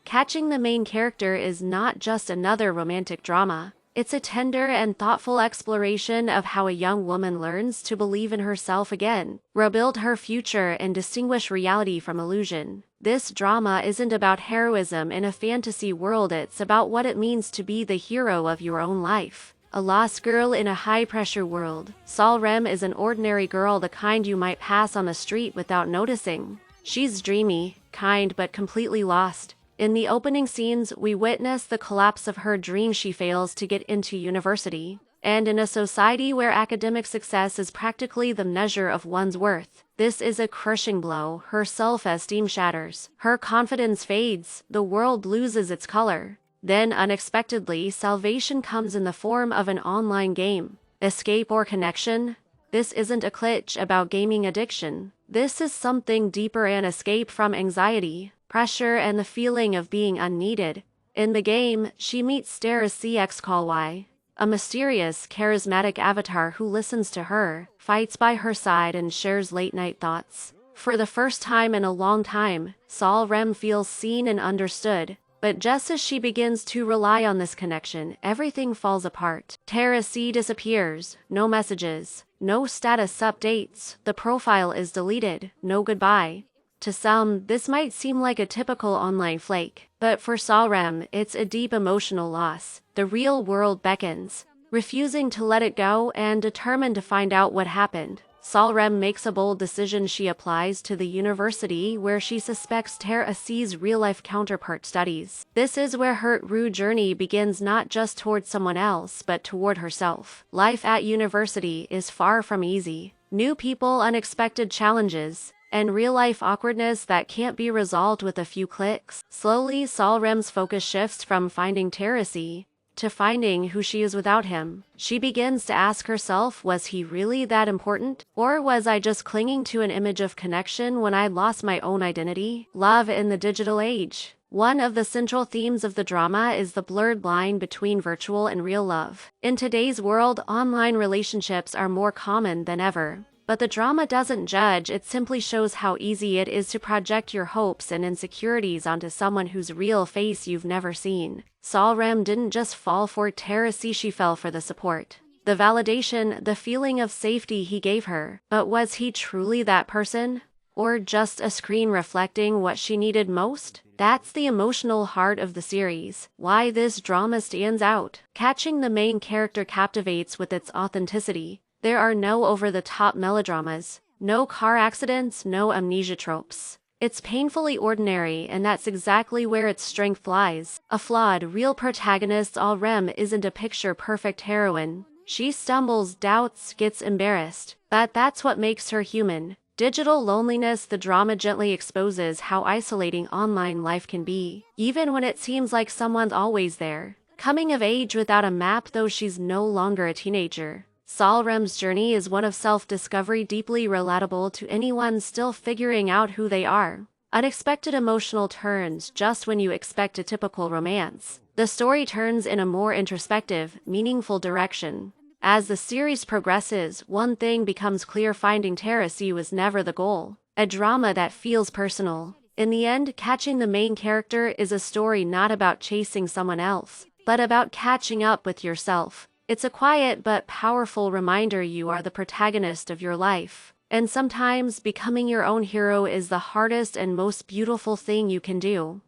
Catching the Main Character is not just another romantic drama. It's a tender and thoughtful exploration of how a young woman learns to believe in herself again, rebuild her future, and distinguish reality from illusion. This drama isn't about heroism in a fantasy world, it's about what it means to be the hero of your own life. A lost girl in a high-pressure world. Sol Rem is an ordinary girl, the kind you might pass on the street without noticing. She's dreamy, kind, but completely lost. In the opening scenes, we witness the collapse of her dream. She fails to get into university. And in a society where academic success is practically the measure of one's worth, this is a crushing blow. Her self-esteem shatters. Her confidence fades. The world loses its color. Then, unexpectedly, salvation comes in the form of an online game. Escape or connection? This isn't a glitch about gaming addiction. This is something deeper, an escape from anxiety, pressure, and the feeling of being unneeded. In the game, she meets Teresi Xkalwai, a mysterious, charismatic avatar who listens to her, fights by her side, and shares late-night thoughts. For the first time in a long time, Sol Rem feels seen and understood. But just as she begins to rely on this connection, everything falls apart. Teresi disappears. No messages. No status updates. The profile is deleted. No goodbye. To some, this might seem like a typical online flake, but for Sol Rem, it's a deep emotional loss. The real world beckons. Refusing to let it go and determined to find out what happened, Sol Rem makes a bold decision. She applies to the university where she suspects Teresi's real-life counterpart studies. This is where her true journey begins, not just toward someone else, but toward herself. Life at university is far from easy. New people, unexpected challenges, and real-life awkwardness that can't be resolved with a few clicks. Slowly, Sol Rem's focus shifts from finding Teresi to finding who she is without him. She begins to ask herself, was he really that important? Or was I just clinging to an image of connection when I lost my own identity? Love in the digital age. One of the central themes of the drama is the blurred line between virtual and real love. In today's world, online relationships are more common than ever. But the drama doesn't judge, it simply shows how easy it is to project your hopes and insecurities onto someone whose real face you've never seen. Sol Rem didn't just fall for Teresi, she fell for the support, the validation, the feeling of safety he gave her. But was he truly that person? Or just a screen reflecting what she needed most? That's the emotional heart of the series, why this drama stands out. Catching the Main Character captivates with its authenticity. There are no over-the-top melodramas, no car accidents, no amnesia tropes. It's painfully ordinary, and that's exactly where its strength lies. A flawed, real protagonist. Sol Rem isn't a picture-perfect heroine. She stumbles, doubts, gets embarrassed. But that's what makes her human. Digital loneliness. The drama gently exposes how isolating online life can be, even when it seems like someone's always there. Coming of age without a map, though she's no longer a teenager. Sol Rem's journey is one of self-discovery, deeply relatable to anyone still figuring out who they are. Unexpected emotional turns just when you expect a typical romance. The story turns in a more introspective, meaningful direction. As the series progresses, one thing becomes clear: finding Teresi was never the goal. A drama that feels personal. In the end, Catching the Main Character is a story not about chasing someone else, but about catching up with yourself. It's a quiet but powerful reminder you are the protagonist of your life. And sometimes becoming your own hero is the hardest and most beautiful thing you can do.